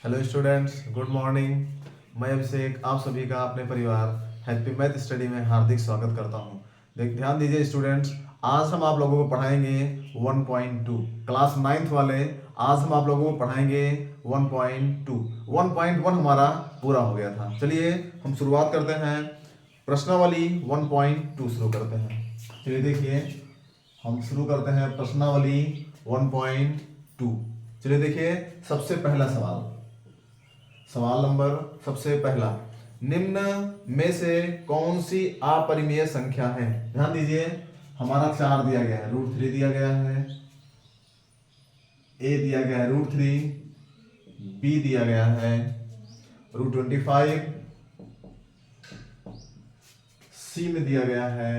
Hello students, good morning. मैं अभिषेक आप सभी का अपने परिवार हैप्पी मैथ स्टडी में हार्दिक स्वागत करता हूं। ध्यान दीजिए स्टूडेंट्स, आज हम आप लोगों को पढ़ाएंगे 1.2 क्लास 9th वाले। आज हम आप लोगों को पढ़ाएंगे 1.2। 1.1 हमारा पूरा हो गया था। चलिए हम शुरुआत करते हैं, प्रश्नावली 1.2 शुरू करते हैं। चलिए देखिए, हम शुरू करते हैं प्रश्नावली 1.2। चलिए देखिए, सबसे पहला सवाल नंबर सबसे पहला, निम्न में से कौन सी अपरिमेय संख्या है। ध्यान दीजिए, हमारा 4 दिया गया है, √3 दिया गया है, a दिया गया है √3, b दिया गया है √25, c में दिया गया है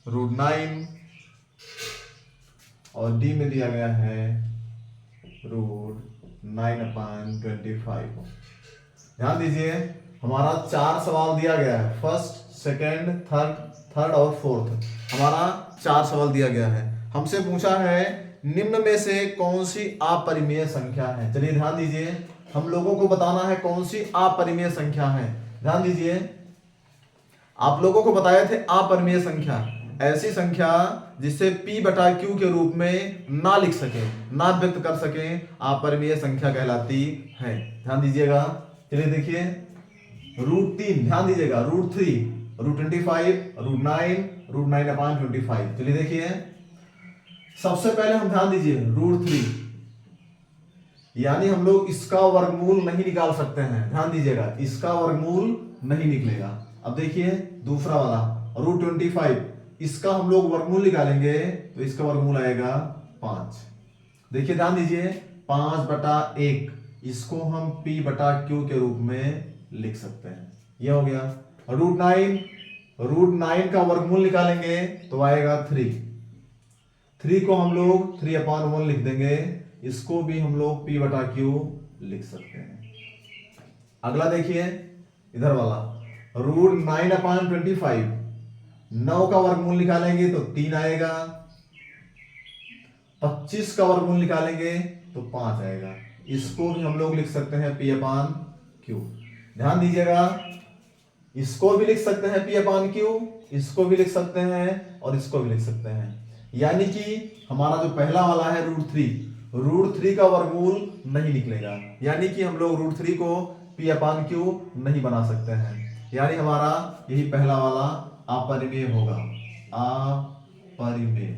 √9 और d में दिया गया है √9/25। ध्यान दीजिए, हमारा 4 सवाल दिया गया है, फर्स्ट, सेकंड, थर्ड और फोर्थ। हमारा 4 सवाल दिया गया है। हमसे पूछा है निम्न में से कौन सी अपरिमेय संख्या है। चलिए ध्यान दीजिए, हम लोगों को बताना है कौन सी अपरिमेय संख्या है। ध्यान दीजिए, आप लोगों को बताए थे अपरिमेय संख्या ऐसी संख्या जिसे p/q के रूप में ना लिख सके, ना व्यक्त कर सके, अपरिमेय संख्या कहलाती है। ध्यान दीजिएगा, चलिए देखिए, √3, ध्यान दीजिएगा, √3, √25, √9, √9/25। चलिए देखिए, सबसे पहले हम ध्यान दीजिए √3, यानी हम लोग इसका वर्गमूल नहीं निकाल सकते हैं। ध्यान दीजिएगा, इसका वर्गमूल नहीं निकलेगा। अब देखिए दूसरा वाला √25, इसका हम लोग वर्गमूल निकालेंगे तो इसका वर्गमूल आएगा 5। देखिए ध्यान दीजिए, 5/1, इसको हम p/q के रूप में लिख सकते हैं। यह हो गया। √9 का वर्गमूल निकालेंगे तो आएगा 3 को हम लोग 3/1 लिख देंगे, इसको भी हम लोग p/q लिख सकते हैं। अगला देखिए, इधर वाला √9/25, 9 का वर्गमूल निकालेंगे तो 3 आएगा, 25 का वर्गमूल निकालेंगे तो 5 आएगा, इसको भी हम लोग लिख सकते हैं p/q। ध्यान दीजिएगा, इसको भी लिख सकते हैं p/q, इसको भी लिख सकते हैं और इसको भी लिख सकते हैं। यानी कि हमारा जो पहला वाला है √3 का वर्गमूल नहीं निकलेगा, यानी कि हम लोग √3 को p/q नहीं बना सकते हैं। यानी हमारा यही पहला वाला अपरिमेय होगा, अपरिमेय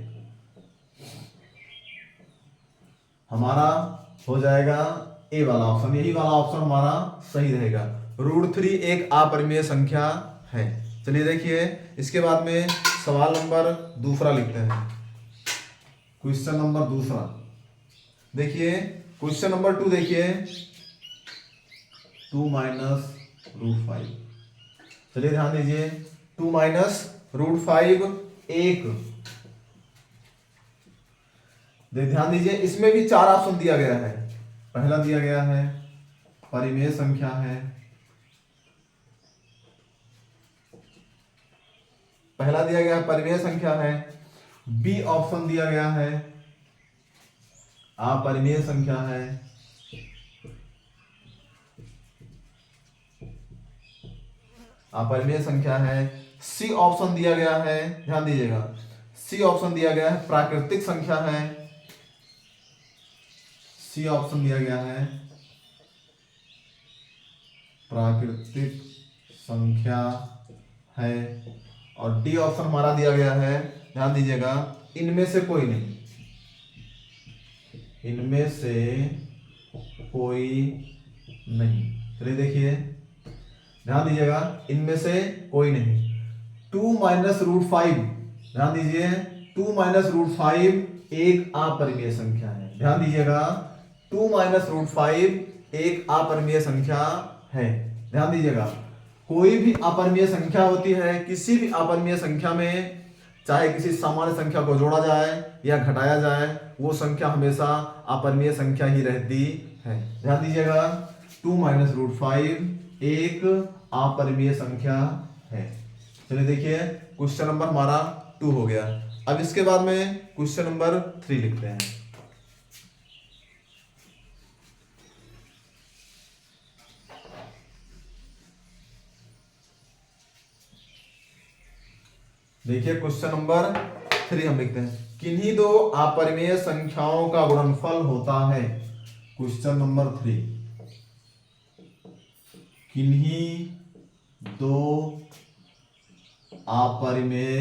हमारा हो जाएगा ए वाला ऑप्शन। यही वाला ऑप्शन हमारा सही रहेगा। √3 एक अपरिमेय संख्या है। चलिए देखिए, इसके बाद में सवाल नंबर दूसरा लिखते हैं, क्वेश्चन नंबर दूसरा। देखिए क्वेश्चन नंबर 2, देखिए 2 - √5। चलिए ध्यान दीजिए, 2 - √5 1। ध्यान दीजिए, इसमें भी 4 ऑप्शन दिया गया है। पहला दिया गया है परिमेय संख्या है, पहला दिया गया है परिमेय संख्या है। बी ऑप्शन दिया गया है अपरिमेय संख्या है। अपरिमेय संख्या है। सी ऑप्शन दिया गया है, ध्यान दीजिएगा, सी ऑप्शन दिया गया है प्राकृतिक संख्या है। सी ऑप्शन दिया गया है प्राकृतिक संख्या है। और डी ऑप्शन हमारा दिया गया है, ध्यान दीजिएगा, इनमें से कोई नहीं, इनमें से कोई नहीं। चलिए देखिए, ध्यान दीजिएगा, इनमें से कोई नहीं। 2 - √5, ध्यान दीजिए, 2 - √5 एक अपरिमेय संख्या है। ध्यान दीजिएगा, 2 - √5 एक अपरिमेय संख्या है। ध्यान दीजिएगा, कोई भी अपरिमेय संख्या होती है, किसी भी अपरिमेय संख्या में चाहे किसी सामान्य संख्या को जोड़ा जाए या घटाया जाए, वो संख्या हमेशा अपरिमेय संख्या ही रहती है। ध्यान दीजिएगा, 2 - √5 एक अपरिमेय संख्या है। चलिए देखिए, क्वेश्चन नंबर हमारा 2 हो गया। अब इसके बाद में क्वेश्चन नंबर 3 लिखते हैं। देखिए क्वेश्चन नंबर 3 हम लिखते हैं, किन्हीं दो अपरिमेय संख्याओं का गुणनफल होता है। क्वेश्चन नंबर 3, किन्हीं दो अपरिमेय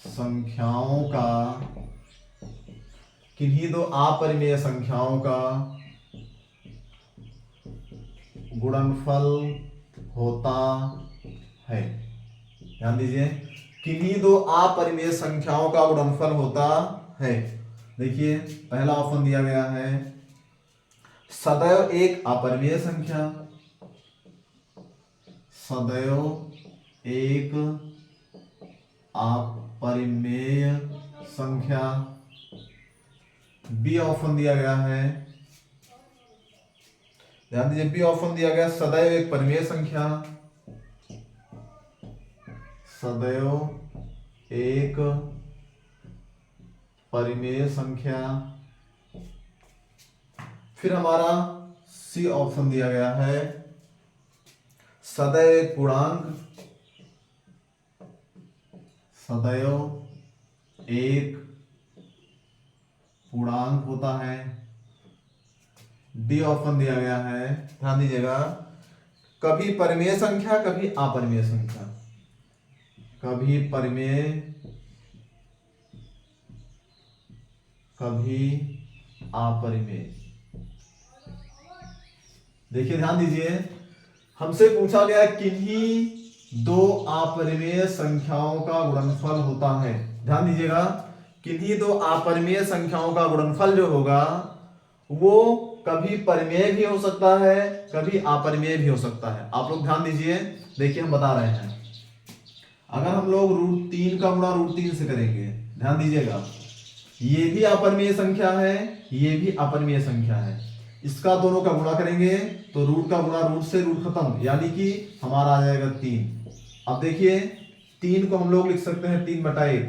संख्याओं का, किन्हीं दो अपरिमेय संख्याओं का गुणनफल होता है। ध्यान दीजिए, किन्हीं दो अपरिमेय संख्याओं का गुणनफल होता है। देखिए पहला ऑप्शन दिया गया है, सदैव एक अपरिमेय संख्या, सदैव एक अपरिमेय संख्या। बी ऑप्शन दिया गया है, ध्यान दीजिए, बी ऑप्शन दिया गया सदैव एक परिमेय संख्या, सदैव एक परिमेय संख्या। फिर हमारा सी ऑप्शन दिया गया है, सदैव एक पूर्णांक, सदैव एक पूर्णांक होता है। डी ऑप्शन दिया गया है, ध्यान दीजिएगा, कभी परिमेय संख्या कभी अपरिमेय संख्या, कभी परिमेय कभी अपरिमेय। देखिए ध्यान दीजिए, हमसे पूछा गया किन्हीं दो अपरिमेय संख्याओं का गुणनफल होता है। ध्यान दीजिएगा, किन्हीं दो अपरिमेय संख्याओं का गुणनफल जो होगा वो कभी परिमेय भी हो सकता है, कभी अपरिमेय भी हो सकता है। आप लोग ध्यान दीजिए, देखिए हम बता रहे हैं, अगर हम लोग √3 का गुणा √3 से करेंगे, ध्यान दीजिएगा, ये भी अपरिमेय संख्या है, ये भी अपरिमेय संख्या है, इसका दोनों का गुणा करेंगे तो रूट का गुणा रूट से रूट खत्म, यानी कि हमारा आ जाएगा 3। अब देखिए 3 को हम लोग लिख सकते हैं 3/1,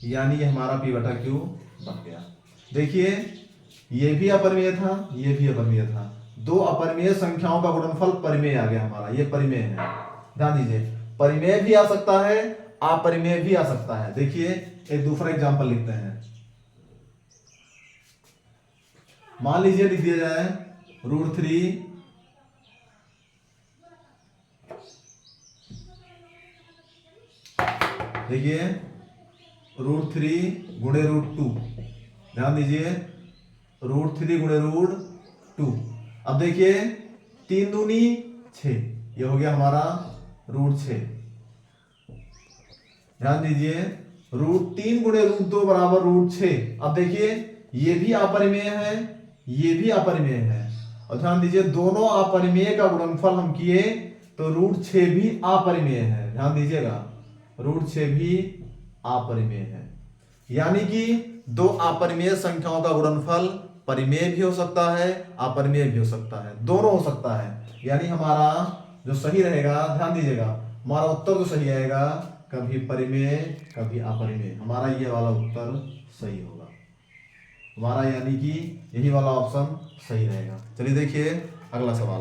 यानी ये हमारा p/q बन गया। देखिए ये भी अपरिमेय था, ये भी अपरिमेय था, दो अपरिमेय संख्याओं का गुणनफल परिमेय आ गया हमारा, ये परिमेय है। ध्यान दीजिए, परिमेय भी आ सकता है, अपरिमेय भी आ सकता है। देखिए एक दूसरा एग्जांपल लिखते हैं, मान लीजिए लिख दिया जाए √3 देखिए √3 गुणे √2, ध्यान दीजिए √3 गुणे √2। अब देखिए 3 दूनी 6, ये हो गया हमारा √6। ध्यान दीजिए √3 गुणे √2 बराबर √6। अब देखिए ये भी अपरिमेय है, ये भी अपरिमेय है, और ध्यान दीजिए दोनों अपरिमेय का गुणनफल हम किए तो √6 भी अपरिमेय है। ध्यान दीजिएगा √6 भी अपरिमेय है, यानी कि दो अपरिमेय संख्याओं का गुणनफल परिमेय भी हो सकता है, अपरिमेय भी हो सकता है, दोनों हो सकता है। यानी हमारा जो सही रहेगा, ध्यान दीजिएगा, हमारा उत्तर जो सही आएगा कभी परिमेय कभी अपरिमेय, हमारा ये वाला उत्तर सही होगा हमारा, यानी कि यही वाला ऑप्शन सही रहेगा। चलिए देखिए अगला सवाल,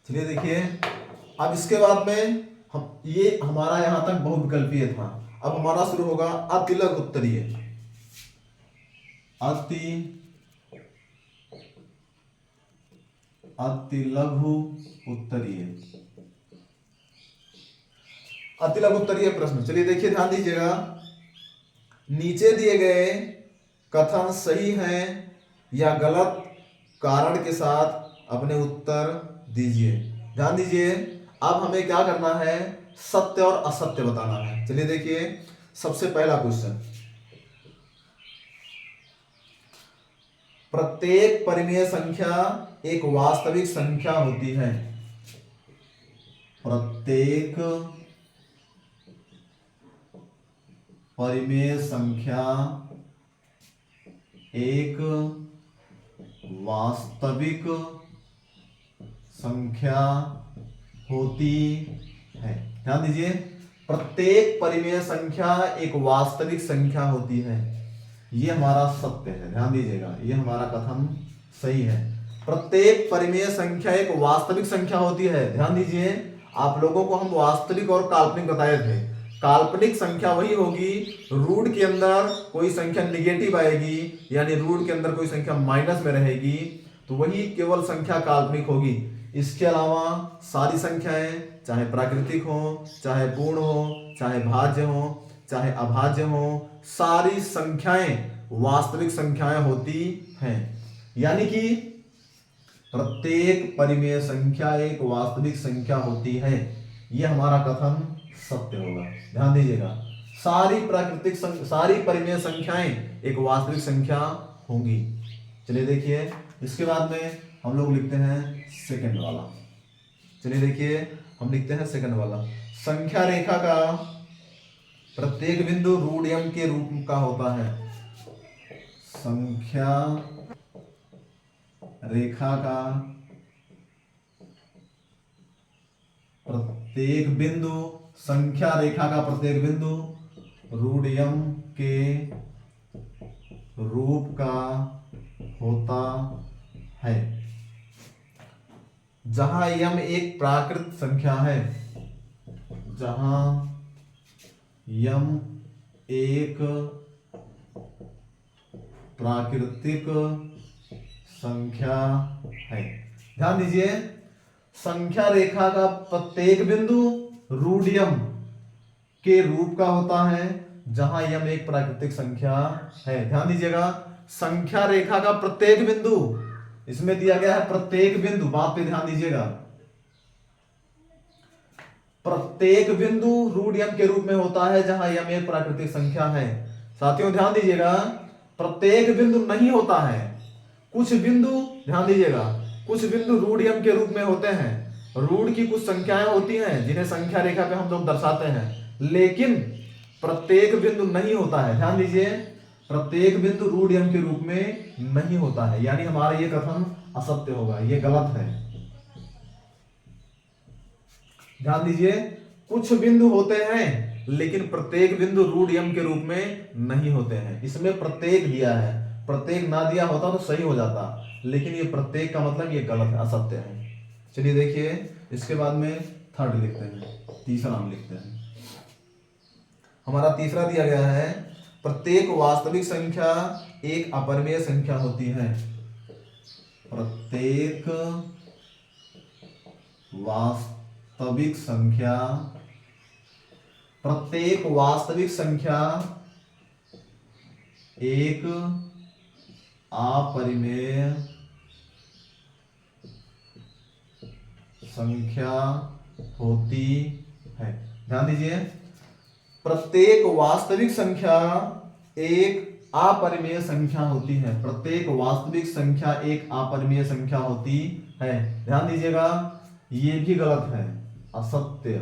चलिए देखिए, अब इसके बाद में हम, ये हमारा यहां तक बहुविकल्पीय था, अब हमारा शुरू होगा अतिलघु उत्तरीय। अतिलघु उत्तरीय, अतिलघु उत्तरीय प्रश्न। चलिए देखिए ध्यान दीजिएगा, नीचे दिए गए कथन सही हैं या गलत कारण के साथ अपने उत्तर दीजिए। ध्यान दीजिए, अब हमें क्या करना है, सत्य और असत्य बताना है। चलिए देखिए सबसे पहला क्वेश्चन, प्रत्येक परिमेय संख्या एक वास्तविक संख्या होती है। प्रत्येक परिमेय संख्या एक वास्तविक संख्या होती है। ध्यान दीजिए, प्रत्येक परिमेय संख्या एक वास्तविक संख्या होती है। ये हमारा सत्य है, ध्यान दीजिएगा, ये हमारा कथन सही है। प्रत्येक परिमेय संख्या एक वास्तविक संख्या होती है। ध्यान दीजिए, आप लोगों को हम वास्तविक और काल्पनिक बताए थे। काल्पनिक संख्या वही होगी, रूट के अंदर कोई संख्या निगेटिव आएगी, यानी रूट के अंदर कोई संख्या माइनस में रहेगी, तो वही केवल संख्या काल्पनिक होगी। इसके अलावा सारी संख्याएं, चाहे प्राकृतिक हो, चाहे पूर्ण हो, चाहे भाज्य हो, चाहे अभाज्य हो, सारी संख्याएं वास्तविक संख्याएं होती हैं। यानी कि प्रत्येक परिमेय संख्या एक वास्तविक संख्या होती है। यह हमारा कथन सत्य होगा। ध्यान दीजिएगा, सारी परिमेय संख्याएं एक वास्तविक संख्या होंगी। चलिए देखिए, इसके बाद में हम लोग लिखते हैं सेकंड वाला। चलिए देखिए, हम लिखते हैं सेकंड वाला। संख्या रेखा का प्रत्येक बिंदु रूट m के रूप का होता है। संख्या रेखा का प्रत्येक बिंदु, संख्या रेखा का प्रत्येक बिंदु रूट m के रूप का होता है। जहां m एक प्राकृत संख्या है, जहां m एक प्राकृतिक संख्या है। ध्यान दीजिए, संख्या रेखा का प्रत्येक बिंदु रूट m के रूप का होता है, जहां m एक प्राकृतिक संख्या है। ध्यान दीजिएगा, संख्या रेखा का प्रत्येक बिंदु, इसमें दिया गया है प्रत्येक बिंदु, बात पे ध्यान दीजिएगा। प्रत्येक बिंदु रूट m के रूप में होता है, जहां m एक प्राकृतिक संख्या है। साथियों ध्यान दीजिएगा, प्रत्येक बिंदु नहीं होता है, कुछ बिंदु, ध्यान दीजिएगा, कुछ बिंदु रूट m के रूप में होते हैं। रूट की कुछ संख्याएं होती हैं जिन्हें संख्या रेखा पे हम लोग दर्शाते हैं, लेकिन प्रत्येक बिंदु नहीं होता है। ध्यान दीजिए, प्रत्येक बिंदु रूट m के रूप में नहीं होता है, यानी हमारा ये कथन असत्य होगा, ये गलत है। ध्यान दीजिए, कुछ बिंदु होते हैं लेकिन प्रत्येक बिंदु रूट m के रूप में नहीं होते हैं। इसमें प्रत्येक दिया है, प्रत्येक ना दिया होता तो सही हो जाता, लेकिन ये प्रत्येक का मतलब ये गलत है, असत्य है। चलिए देखिए, इसके बाद में थर्ड लिखते हैं, तीसरा नाम लिखते हैं। हमारा तीसरा दिया गया है, प्रत्येक वास्तविक संख्या एक अपरिमेय संख्या होती है। प्रत्येक वास्तविक संख्या, प्रत्येक वास्तविक संख्या एक अपरिमेय संख्या होती है। ध्यान दीजिए, प्रत्येक वास्तविक संख्या एक अपरिमेय संख्या होती है। प्रत्येक वास्तविक संख्या एक अपरिमेय संख्या होती है। ध्यान दीजिएगा, ये भी गलत है, असत्य।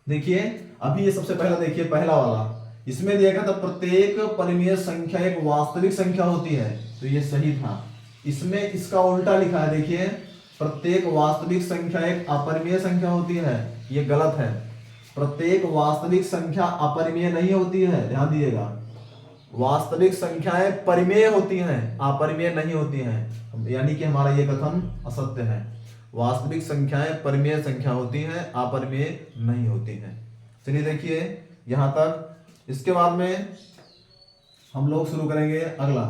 देखिए, अभी ये सबसे पहला देखिए, पहला वाला, इसमें दिया गया था प्रत्येक परिमेय संख्या एक वास्तविक संख्या होती है, तो ये सही था। इसमें इसका उल्टा लिखा है, देखिए, प्रत्येक वास्तविक संख्या एक अपरिमेय संख्या होती है, ये गलत है। प्रत्येक वास्तविक संख्या अपरिमेय नहीं होती है, ध्यान दीजिएगा, वास्तविक संख्याएं परिमेय होती हैं, अपरिमेय नहीं होती हैं, यानी कि हमारा ये कथन असत्य है। वास्तविक संख्याएं परिमेय संख्या होती हैं, अपरिमेय नहीं होती हैं। चलिए देखिए यहां तक। इसके बाद में हम लोग शुरू करेंगे अगला,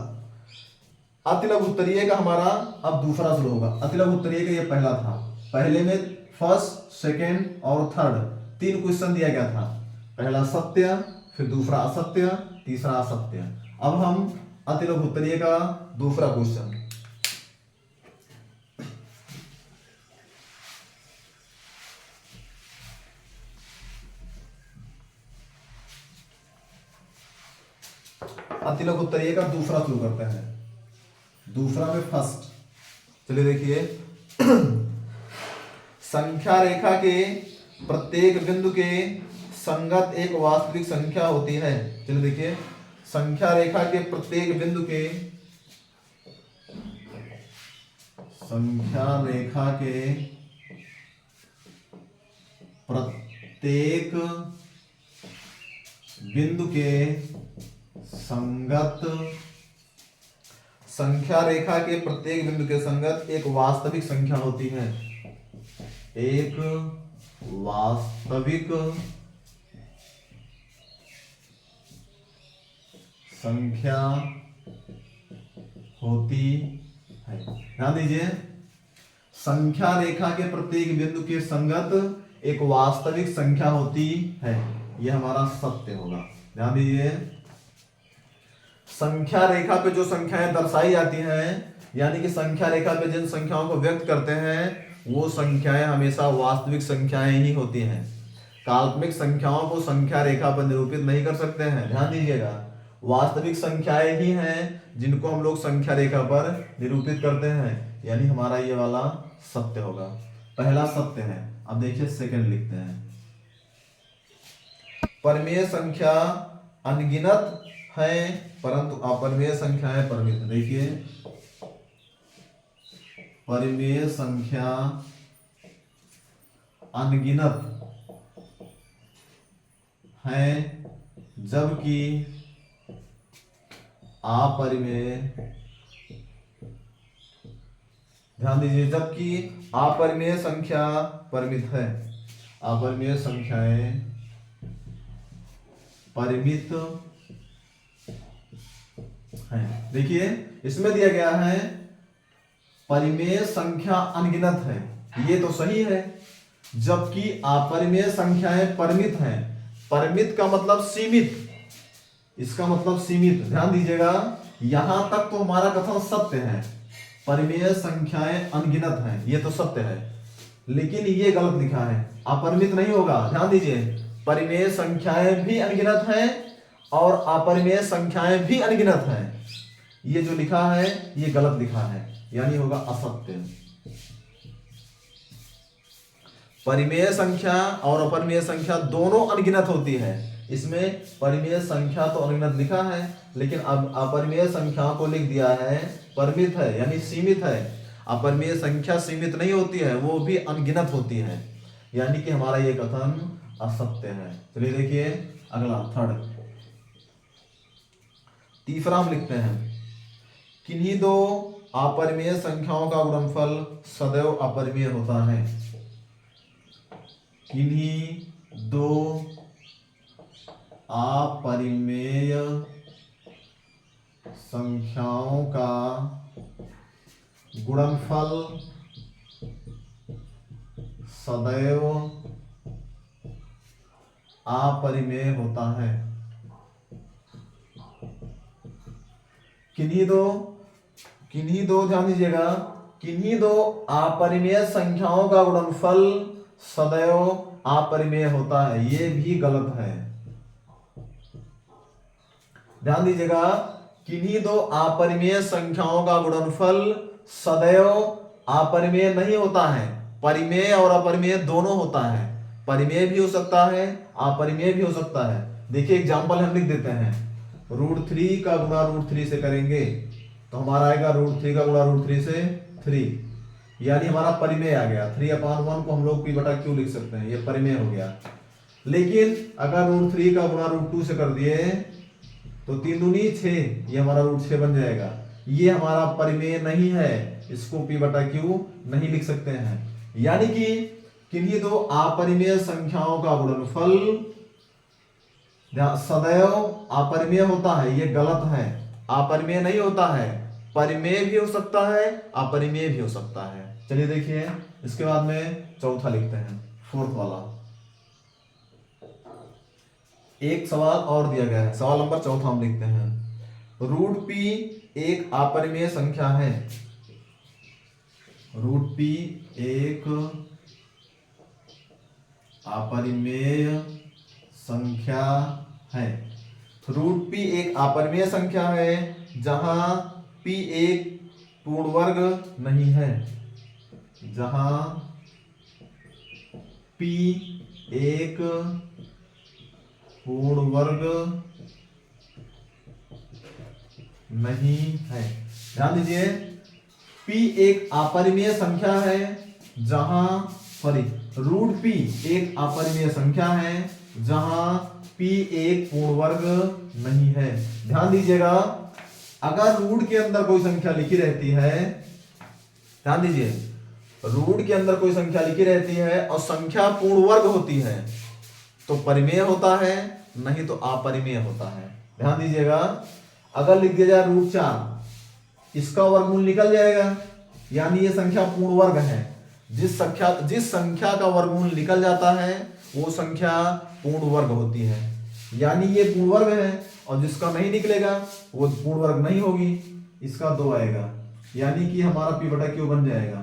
अतिलघु उत्तरीय का हमारा अब दूसरा शुरू होगा। अतिलघु उत्तरीय का ये पहला था, पहले में फर्स्ट, सेकेंड और थर्ड 3 क्वेश्चन दिया गया था। पहला सत्य, फिर दूसरा असत्य, तीसरा असत्य। अब हम अतिलघु उत्तरीय का दूसरा क्वेश्चन, अतिलघु उत्तरीय का दूसरा शुरू करते हैं। दूसरा में फर्स्ट, चलिए देखिए, संख्या रेखा के प्रत्येक बिंदु के संगत एक वास्तविक संख्या होती है। चलिए देखिए, संख्या रेखा के प्रत्येक बिंदु के, संख्या रेखा के प्रत्येक बिंदु के संगत संख्या रेखा के प्रत्येक बिंदु के संगत एक वास्तविक संख्या होती है। एक वास्तविक संख्या होती है। ध्यान दीजिए, संख्या रेखा के प्रत्येक बिंदु के संगत एक वास्तविक संख्या होती है। यह हमारा सत्य होगा। ध्यान दीजिए, संख्या रेखा पे जो संख्याएं दर्शाई जाती हैं, यानी कि संख्या रेखा पे जिन संख्याओं को व्यक्त करते हैं, वो संख्याएं हमेशा वास्तविक संख्याएं ही होती हैं। काल्पनिक संख्याओं को संख्या रेखा पर निरूपित नहीं कर सकते हैं। ध्यान दीजिएगा, वास्तविक संख्याएं ही हैं जिनको हम लोग संख्या रेखा पर निरूपित करते हैं, यानी हमारा ये वाला सत्य होगा। पहला सत्य है। अब देखिए सेकंड लिखते हैं। परिमेय संख्या अनगिनत है परंतु अपरिमेय संख्याएं परिमित। देखिए, परिमेय संख्या अनगिनत है जबकि अपरिमेय, ध्यान दीजिए, जबकि अपरिमेय संख्या परिमित है। अपरिमेय संख्याएं परिमित है। देखिए, इसमें दिया गया है परिमेय संख्या अनगिनत है, ये तो सही है, जबकि अपरिमेय संख्याएं परिमित हैं। परिमित का मतलब सीमित, इसका मतलब सीमित। ध्यान दीजिएगा, यहां तक तो हमारा कथन सत्य है, परिमेय संख्याएं अनगिनत हैं, ये तो सत्य है, लेकिन ये गलत लिखा है, अपरिमित नहीं होगा। ध्यान दीजिए, परिमेय संख्याएं भी अनगिनत हैं और अपरिमेय संख्याएं भी अनगिनत हैं। ये जो लिखा है ये गलत लिखा है, यानी होगा असत्य। परिमेय संख्या और अपरिमेय संख्या दोनों अनगिनत होती है। इसमें परिमेय संख्या तो अनगिनत लिखा है, लेकिन अब अपरिमेय संख्या को लिख दिया है परिमित है, यानी सीमित है। अपरिमेय संख्या सीमित नहीं होती है, वो भी अनगिनत होती है, यानी कि हमारा ये कथन असत्य है। चलिए देखिए अगला थर्ड, तीसरा हम लिखते हैं, किन्हीं दो अपरिमेय संख्याओं का गुणनफल सदैव अपरिमेय होता है। किन्हीं दो अपरिमेय संख्याओं का गुणनफल सदैव अपरिमेय होता है। किन्हीं दो ध्यान दीजिएगा, किन्हीं दो अपरिमेय संख्याओं का गुणनफल सदैव अपरिमेय होता है, ये भी गलत है। ध्यान दीजिएगा, किन्हीं दो अपरिमेय संख्याओं का गुणनफल सदैव अपरिमेय नहीं होता है, परिमेय और अपरिमेय दोनों होता है। परिमेय भी हो सकता है, अपरिमेय भी हो सकता है। देखिए एग्जांपल हम लिख देते हैं, √3 का गुणा √3 से करेंगे तो हमारा आएगा √3 का गुणा √3 से 3, यानी हमारा परिमेय आ गया। 3/1 को हम लोग p/q लिख सकते हैं, ये परिमेय हो गया। लेकिन अगर √3 का गुणा √2 से कर दिए तो 3 दूनी 6, ये हमारा √6 बन जाएगा। ये हमारा परिमेय नहीं है, इसको p/q नहीं लिख सकते हैं। यानी कि किन्हीं दो अपरिमेय संख्याओं का गुणनफल सदैव अपरिमेय होता है, ये गलत है। अपरिमेय नहीं होता है, परिमेय भी हो सकता है, अपरिमेय भी हो सकता है। चलिए देखिए इसके बाद में चौथा लिखते हैं, फोर्थ वाला। एक सवाल और दिया गया है, सवाल नंबर चौथा हम लिखते हैं, √p एक अपरिमेय संख्या है। √p एक अपरिमेय संख्या है। √p एक अपरिमेय संख्या है जहां p एक पूर्ण वर्ग नहीं है। जहां p एक पूर्ण वर्ग नहीं है। ध्यान दीजिए, p एक अपरिमेय संख्या है जहां रूट p एक अपरिमेय संख्या है जहां p एक पूर्ण वर्ग नहीं है। ध्यान दीजिएगा, अगर रूट के अंदर कोई संख्या लिखी रहती है, ध्यान दीजिए, रूट के अंदर कोई संख्या लिखी रहती है और संख्या पूर्ण वर्ग होती है तो परिमेय होता है, नहीं तो अपरिमेय होता है। ध्यान दीजिएगा, अगर लिख दिया जाए रूट 4, इसका वर्गमूल निकल जाएगा, यानी ये संख्या पूर्ण वर्ग है। जिस संख्या का वर्गमूल निकल जाता है वो संख्या पूर्ण वर्ग होती है, यानी ये पूर्ण वर्ग है, और जिसका नहीं निकलेगा वो पूर्ण वर्ग नहीं होगी, इसका 2 आएगा, यानी कि हमारा p बटा q बन जाएगा।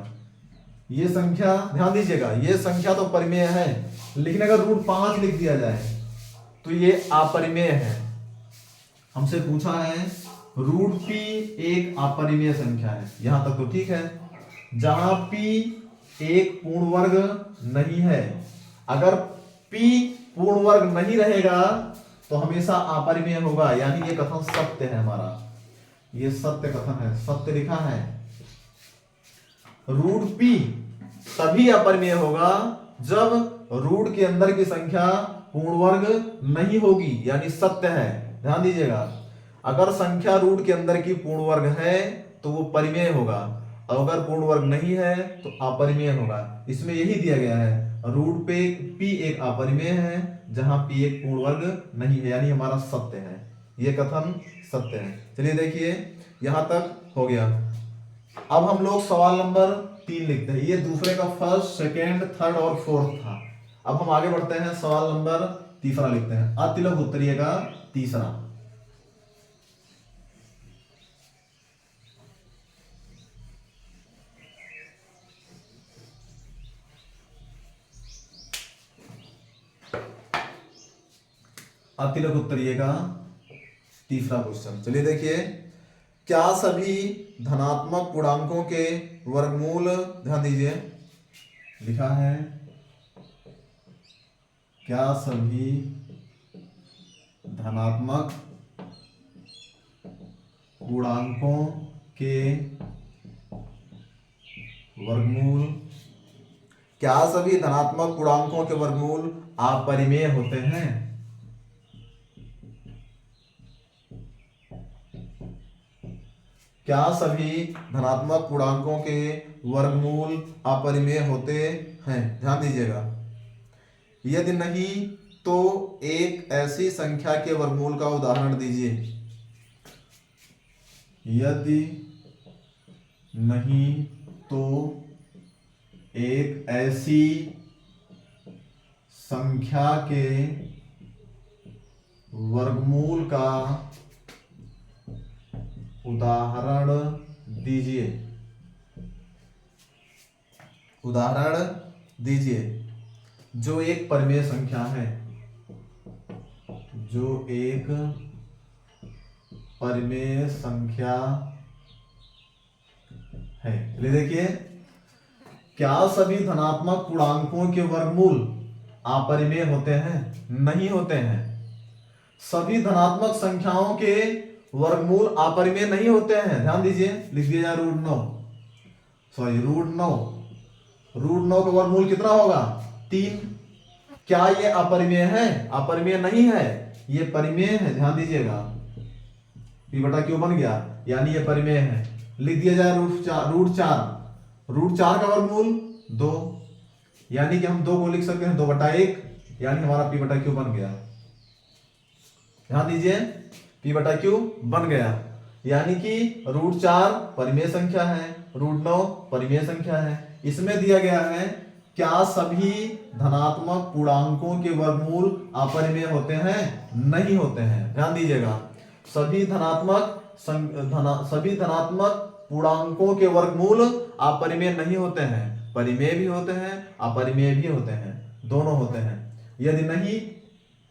ये संख्या, ध्यान दीजिएगा, ये संख्या तो परिमेय है, लेकिन अगर रूट 5 लिख दिया जाए तो ये अपरिमेय है। हमसे पूछा है रूट p एक अपरिमेय संख्या है, यहां तक तो ठीक है। जहां p एक पूर्ण वर्ग नहीं है, अगर p पूर्ण वर्ग नहीं रहेगा तो हमेशा अपरिमेय होगा, यानी ये कथन सत्य है हमारा, ये सत्य कथन है, सत्य लिखा है। रूट p तभी अपरिमेय होगा जब रूट के अंदर की संख्या पूर्ण वर्ग नहीं होगी, यानी सत्य है। ध्यान दीजिएगा, अगर संख्या रूट के अंदर की पूर्ण वर्ग है तो वो परिमेय होगा, और अगर पूर्ण वर्ग नहीं है तो अपरिमेय होगा। इसमें यही दिया गया है, रूट पे p एक अपरिमेय है जहां p एक पूर्ण वर्ग नहीं है, यानी हमारा सत्य है, ये कथन सत्य है। चलिए देखिए, यहां तक हो गया। अब हम लोग सवाल नंबर 3 लिखते हैं। ये दूसरे का फर्स्ट, सेकेंड, थर्ड और फोर्थ था। अब हम आगे बढ़ते हैं, सवाल नंबर तीसरा लिखते हैं, अतिलक उत्तरीय का तीसरा। अतिलक उत्तरीय का तीसरा क्वेश्चन, चलिए देखिए, क्या सभी धनात्मक पूर्णांकों के वर्गमूल, ध्यान दीजिए, लिखा है क्या सभी धनात्मक पूर्णांकों के वर्गमूल, क्या सभी धनात्मक पूर्णांकों के वर्गमूल अपरिमेय होते हैं? क्या सभी धनात्मक पूर्णांकों के वर्गमूल अपरिमेय होते हैं? ध्यान दीजिएगा, यदि नहीं तो एक ऐसी संख्या के वर्गमूल का उदाहरण दीजिए। यदि नहीं तो एक ऐसी संख्या के वर्गमूल का उदाहरण दीजिए। उदाहरण दीजिए जो एक परिमेय संख्या है, जो एक परिमेय संख्या है। चलिए देखिए, क्या सभी धनात्मक पूर्णांकों के वर्गमूल अपरिमेय होते हैं? नहीं होते हैं। सभी धनात्मक संख्याओं के वर्गमूल अपरिमेय नहीं होते हैं। ध्यान दीजिए, लिख दिया जाए रूट 9, सॉरी रूट 9, रूट 9 का वर्गमूल कितना होगा? 3। क्या ये अपरिमेय है? अपरिमेय नहीं है, ये परिमेय है। ध्यान दीजिएगा, p बटा q बन गया, यानी ये परिमेय है। लिख दिया जाए रूट 4, रूट 4 का वर्गमूल 2, यानी कि हम 2 को लिख सकते हैं 2/1, यानी हमारा p बटा q बन गया। ध्यान दीजिए, p बटा q बन गया, यानी कि रूट 4 परिमेय संख्या है, रूट 9 परिमेय संख्या है। इसमें दिया गया है क्या सभी धनात्मक पूर्णांकों के वर्गमूल अपरिमेय होते हैं? नहीं होते हैं। ध्यान दीजिएगा, सभी धनात्मक पूर्णांकों के वर्गमूल अपरिमेय नहीं होते हैं, परिमेय भी होते हैं, अपरिमेय भी होते हैं, दोनों होते हैं। यदि नहीं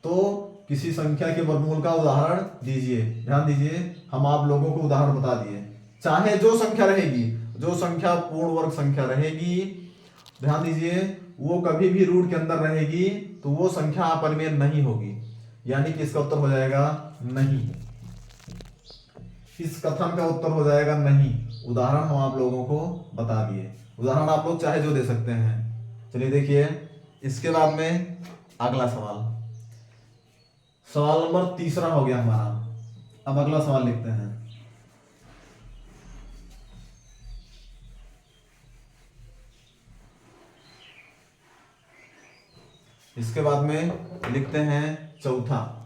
तो किसी संख्या के वर्गमूल का उदाहरण दीजिए। ध्यान दीजिए, हम आप लोगों को उदाहरण बता दिए, चाहे जो संख्या रहेगी, जो संख्या पूर्ण वर्ग संख्या रहेगी, ध्यान दीजिए, वो कभी भी रूट के अंदर रहेगी तो वो संख्या अपरिमेय नहीं होगी, यानी कि इसका उत्तर हो जाएगा नहीं। इस कथन का उत्तर हो जाएगा नहीं। उदाहरण हम आप लोगों को बता दिए, उदाहरण आप लोग चाहे जो दे सकते हैं। चलिए देखिए, इसके बाद में अगला सवाल, सवाल नंबर 3 हो गया हमारा। अब अगला सवाल लिखते हैं। इसके बाद में लिखते हैं चौथा,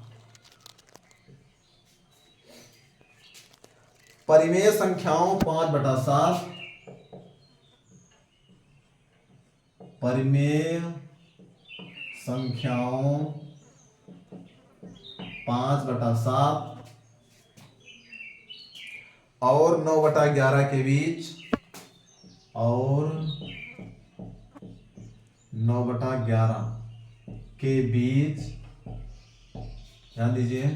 परिमेय संख्याओं 5/7, परिमेय संख्याओं 5/7 और 9/11 के बीच, और 9/11 के बीच, ध्यान दीजिए,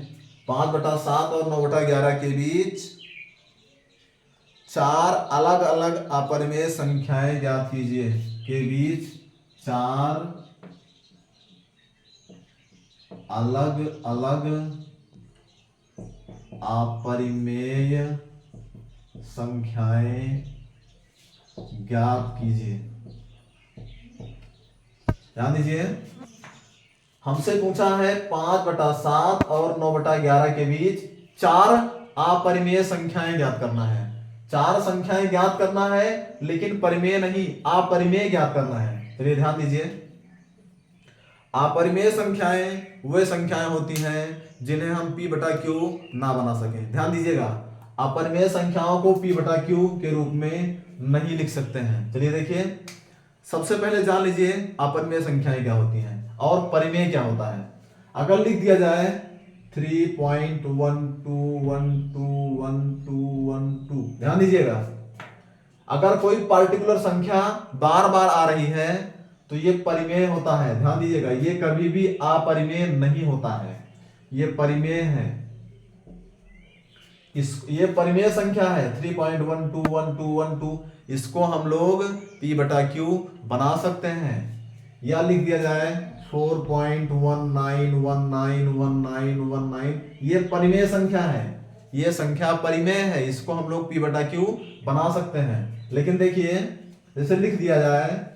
5/7 और 9/11 के बीच 4 अलग अलग अपरिमेय संख्याएं ज्ञात कीजिए। के बीच 4 अलग अलग अपरिमेय संख्याएं ज्ञात कीजिए। ध्यान दीजिए, हमसे पूछा है 5/7 और 9/11 के बीच 4 अपरिमेय संख्याएं ज्ञात करना है। 4 संख्याएं ज्ञात करना है, लेकिन परिमेय नहीं, अपरिमेय ज्ञात करना है। चलिए ध्यान दीजिए, अपरिमेय संख्याएं वे संख्याएं होती हैं जिन्हें हम p/q ना बना सकें। ध्यान दीजिएगा, अपरिमेय संख्याओं को p/q के रूप में नहीं लिख सकते हैं। चलिए देखिए, सबसे पहले जान लीजिए अपरिमेय संख्याएं क्या होती हैं और परिमेय क्या होता है। अगर लिख दिया जाए 3.121212, ध्यान दीजिएगा, अगर कोई पार्टिकुलर संख्या बार बार आ रही है तो ये परिमेय होता है। ध्यान दीजिएगा, ये कभी भी अपरिमेय नहीं होता है, ये परिमेय है। ये परिमेय संख्या है 3.121212, इसको हम लोग p/q बना सकते हैं। या लिख दिया जाए 4.19191919, ये परिमेय संख्या है, ये संख्या परिमेय है, इसको हम लोग p/q बना सकते हैं। लेकिन देखिए, जैसे लिख दिया जाए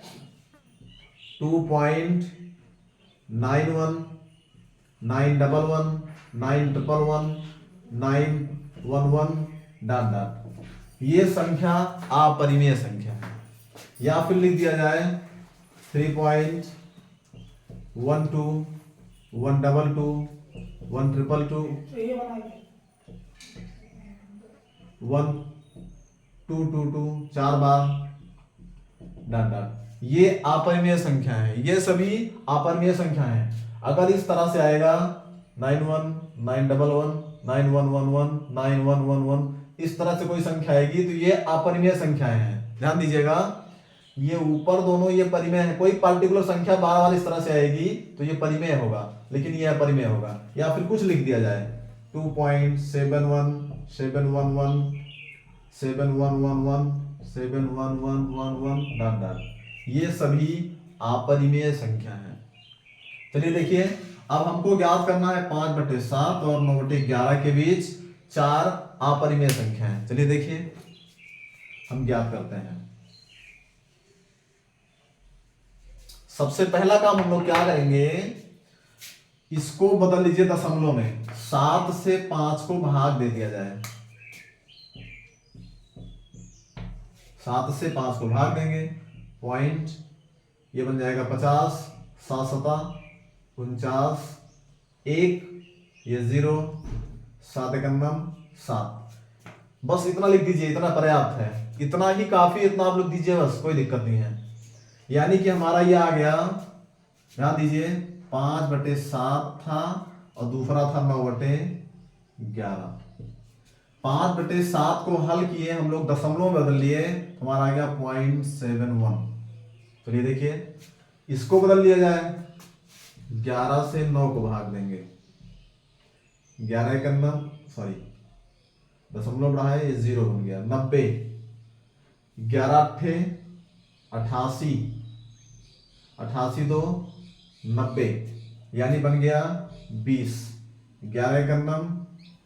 2.9119119111, ये संख्या अपरिमेय संख्या है। या फिर लिख दिया जाए 3.1221221222 4 बार डॉट डॉट, ये अपरिमेय संख्या है। ये सभी अपरिमेय संख्या है। अगर इस तरह से आएगा 91911191119111, इस तरह से कोई संख्या आएगी तो ये अपरिमेय संख्याएं हैं। ध्यान दीजिएगा, ये ऊपर दोनों ये परिमेय है। कोई पार्टिकुलर संख्या बार बार इस तरह से आएगी तो ये परिमेय होगा, लेकिन ये अपरिमेय होगा। या फिर कुछ लिख दिया जाए 2.7171171117111 डॉट डॉट, ये सभी अपरिमेय संख्या है। चलिए देखिए, अब हमको ज्ञात करना है 5/7 और 9/11 के बीच 4 अपरिमेय संख्या है। चलिए देखिए, हम ज्ञात करते हैं। सबसे पहला काम हम लोग क्या करेंगे, इसको बदल लीजिए दशमलव में। 7 से 5 को भाग दे दिया जाए, 7 से 5 को भाग देंगे, पॉइंट ये बन जाएगा 50, 7 7 49, 1 ये 0, 7 1 7। बस इतना लिख दीजिए, इतना पर्याप्त है, इतना ही काफी, इतना आप लोग दीजिए बस, कोई दिक्कत नहीं है। यानी कि हमारा ये आ गया, ध्यान दीजिए, 5/7 था और दूसरा था 9/11। 5/7 को हल किए हम लोग, दशमलव में बदल लिए, हमारा आ गया 0.71। चलिए देखिए, इसको बदल लिया जाए, 11 से 9 को भाग देंगे, 11 करना, सॉरी दशमलव बढ़ाए, ये 0 बन गया, 90, 11 8 88, 88 2 90, यानी बन गया 20, 11 करना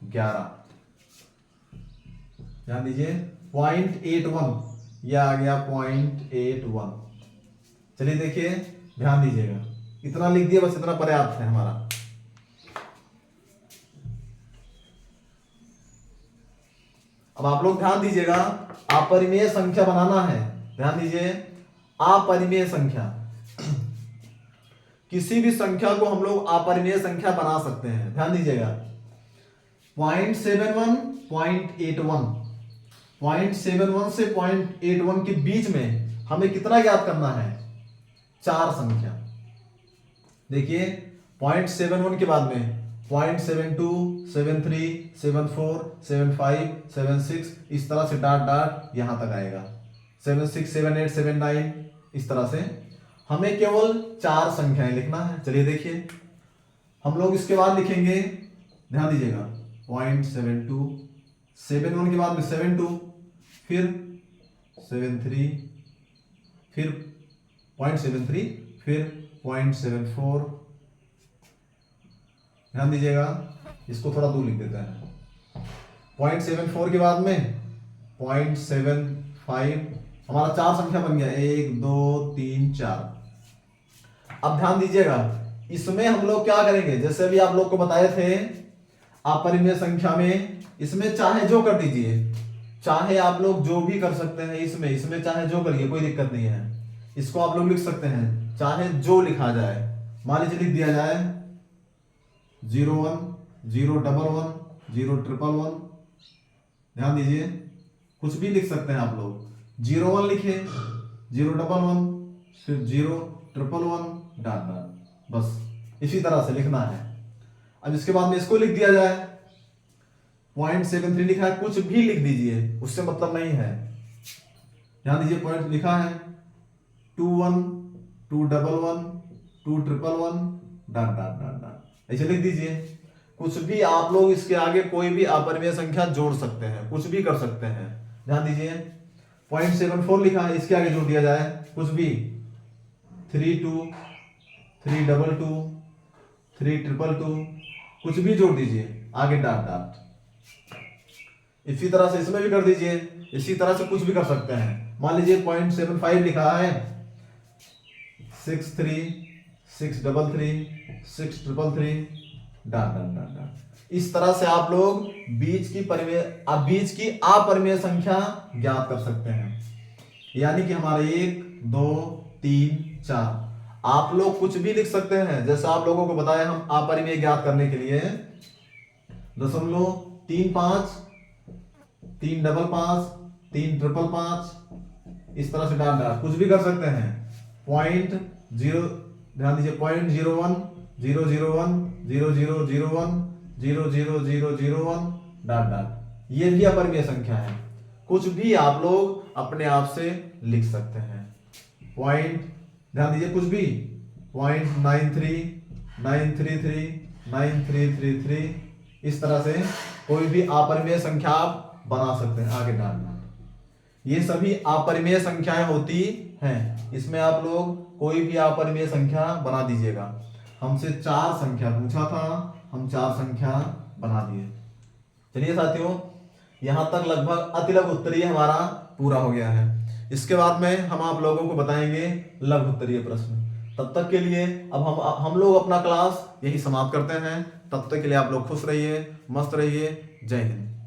11। ध्यान दीजिए 0.81, यह आ गया 0.81। चलिए देखिए, ध्यान दीजिएगा, इतना लिख दिया, बस इतना पर्याप्त है हमारा। अब आप लोग ध्यान दीजिएगा, अपरिमेय संख्या बनाना है। ध्यान दीजिए, अपरिमेय संख्या, किसी भी संख्या को हम लोग अपरिमेय संख्या बना सकते हैं। ध्यान दीजिएगा, 0.71, 0.81, 0.71 से 0.81 के बीच में हमें कितना ज्ञात करना है? 4 संख्या। देखिए 0.71 के बाद में 0.72, 73, 74, 75, 76, इस तरह से डॉट डॉट यहां तक आएगा, 76, 78, 79, इस तरह से हमें केवल 4 संख्याएं लिखना है। चलिए देखिए, हम लोग इसके बाद लिखेंगे, ध्यान दीजिएगा, 0.72, 71 के बाद में 72, फिर 73, फिर 0.73, फिर 0.74, ध्यान दीजिएगा, इसको थोड़ा दूर लिख देते हैं, 0.74 के बाद में 0.75, हमारा 4 संख्या बन गया, 1, 2, 3, 4। अब ध्यान दीजिएगा, इसमें हम लोग क्या करेंगे, जैसे अभी आप लोग को बताए थे अपरिमेय संख्या में, इसमें चाहे जो कर दीजिए, चाहे आप लोग जो भी कर सकते हैं, इसमें चाहे जो करिए, कोई दिक्कत नहीं है। इसको आप लोग लिख सकते हैं, चाहे जो लिखा जाए, मान लीजिए लिख दिया जाए 01, 011, 011, ध्यान दीजिए, कुछ भी लिख सकते हैं आप लोग, 01 लिखे, 011, फिर 011, डॉट डॉट, बस इसी तरह से लिखना है। अब इसके बाद में इसको लिख दिया जाए, 0.73 लिखा है, कुछ भी लिख दीजिए, उससे मतलब नहीं है। ध्यान दीजिए, पॉइंट लिखा है 21, 211, 211, डॉट डॉट डॉट डॉट, ऐसे लिख दीजिए। कुछ भी आप लोग इसके आगे कोई भी अपरिमेय संख्या जोड़ सकते हैं, कुछ भी कर सकते हैं। ध्यान दीजिए, 0.74 लिखा है, इसके आगे जोड़ दिया जाए कुछ भी, 32, 322, 322, कुछ भी जोड़ दीजिए, आगे डॉट डॉट। इसी तरह से इसमें भी कर दीजिए, इसी तरह से कुछ भी कर सकते हैं। मान लीजिए 0.75 लिखा है, 63, 633, 633, डॉट डॉट डॉट डॉट। इस तरह से आप लोग बीच की अपरिमेय संख्या ज्ञात कर सकते हैं। यानी कि हमारे 1, 2, 3, 4, आप लोग कुछ भी लिख सकते हैं। जैसा आप लोगों को बताया, हम अपरिमेय ज्ञात करने के लिए 0.35, 355, 355, इस तरह से डॉट डॉट कुछ भी कर सकते हैं। 0.0, ध्यान दीजिए, 0.01, 001, 0001, 00001, डॉट डॉट, ये भी अपरिमेय संख्या है। कुछ भी आप लोग अपने आप से लिख सकते हैं। ध्यान दीजिए, कुछ भी 0.93, 933, 9333, इस तरह से कोई भी अपरिमेय संख्या आप बना सकते हैं, आगे डॉट डॉट। ये सभी अपरिमेय संख्याएं होती हैं। इसमें आप लोग कोई भी अपरिमेय संख्या बना दीजिएगा। हमसे 4 संख्या पूछा था, हम 4 संख्या बना दिए। चलिए साथियों, यहां तक लगभग अतिलघु उत्तरीय हमारा पूरा हो गया है। इसके बाद में हम आप लोगों को बताएंगे लघु उत्तरीय प्रश्न। तब तक के लिए अब हम लोग अपना क्लास यही समाप्त करते हैं। तब तक के लिए आप लोग खुश रहिए, मस्त रहिए। जय हिंद।